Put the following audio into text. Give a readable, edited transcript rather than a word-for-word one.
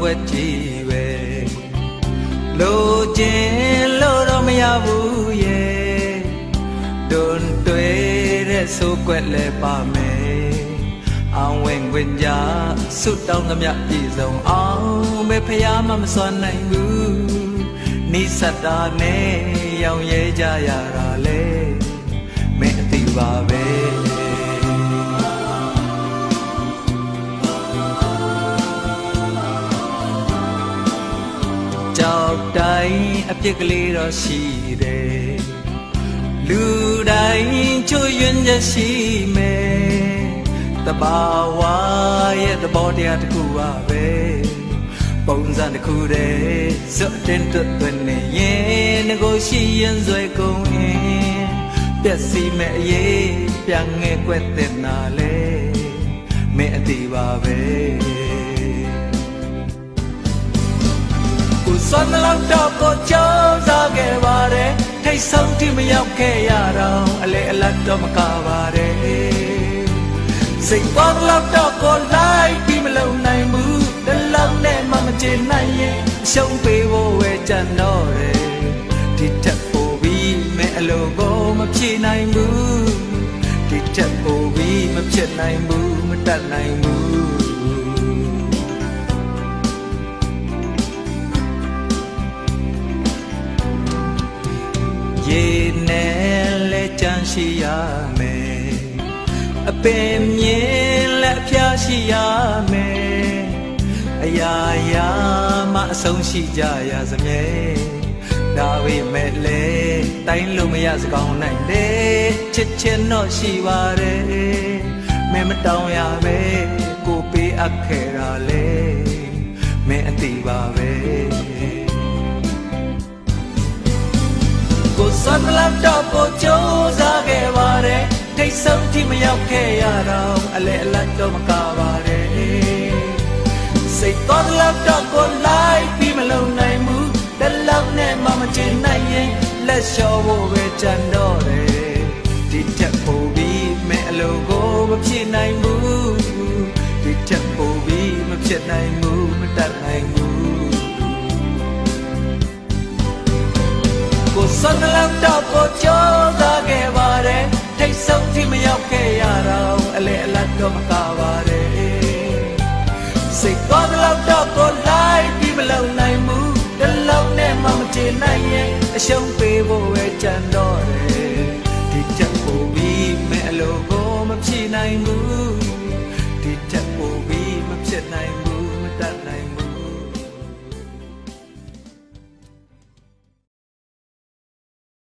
ွက်ကြီးပဲလိုချင်လို့တော့မရဘူးရဲ့တွန်တွေ့တဲ့ဆိုကွက်လဲပါမယ်အောင်ဝင်ခွင့်ကြဆုတောင်းသမျှပြည့်စုံအောင်ပဲဖယားမမစွမ်းနိုင်ဘူးနိစ္စတာနဲ့ရောင်ရဲကြရတာလေမင်းအသိပါပဲကြောက်တိုင်းအပြစ်ကလေးတော့ရှိတယ်လူတိုင်းချွယွင်းချက်ရှိမယ်တဘာဝရဲ့သဘောတရားတစ်ခုပါပဲပုံစံတစ်ခုတည်းဇွတ်တင်တွတ်နေရင်ငကိုရှိရင်ဇွဲကုန်ရင်ပြက်စီမဲ့အရေးပြန်ငဲ့ကွက်တဲ့နာလေမင်းအတီးပါပဲကိုစွမ်းလောက်တော့ကိုကြောက်စားခဲ့ပါတယ်ထိတ်ဆုံးတိမရောက်ခဲ့ရတော့အလေအလတ်တော့မကပါတယ်စိတ်ပေါင်းလောက်တော့ကိုလိုက်ပြီးမလုံနိုင်ဘူးတလောက်နဲ့မှမချင်နိုင်ရင်ရှုံးပေးဖို့ပဲကြံတော့တယ်ဒီထက်ပိုပြီးမဲ့အလိုကိုမဖြေနိုင်ဘူးဒီထက်ပိုပြီးမဖြစ်နိုင်ဘူးမတတ်နိုင်ဘူးရေနဲ့လဲကြမ်းရှိရမယ်အပင်မြင်လက်အဖျားရှိရမယ်အရာရာမအဆုံးရှိကြရစမြဲဒါဝိမဲ့လေတိုင်းလို့မရစကောင်းနိုင်တယ်ချစ်ချင်တော့ရှိပါတယ်မင်းမတောင်းရပဲကိုပေးအပ်ခဲ့တာလေမင်းအတီးပါပဲကိုစွမ်းလောက်တော့ကိုကြိုးစားခဲ့ပါတယ်ထိတ်ဆုံးတိမရောက်ခဲ့ရတော့အလေအလတ်တော့မကပါတယ်စိတ်တော်လောက်တော့ကိုလိုက်ပြီးမလုံနိုင်ဘူးတလောက်နဲ့မှမချင်နိုင်ရင်လက်လျှော့ဖို့ပဲကြံတော့တယ်ဒီထက်ပိုပြီးမဲ့အလိုကိုမဖြစ်နိုင်ဘူးဒီထက်ပိုပြီးမဖြစ်နိုင်ဘူးမတတ်နိုင်ဘူးကိုစွမ်းလောက်တော့ကိုကြောက်စားခဲ့ပါတယ်ထိတ်ဆုံးတိမရောက်ခဲ့ရတော့အလေအလတ်တော့မကပါတယ်စိတ်တော်လောက်တော့ကိုလိုက်ပြီးမလုံနိုင်ဘူးတလောက်နဲ့မှမချင်နိုင်ရင်အရှုံးပေးဖို့ပဲကြံတော့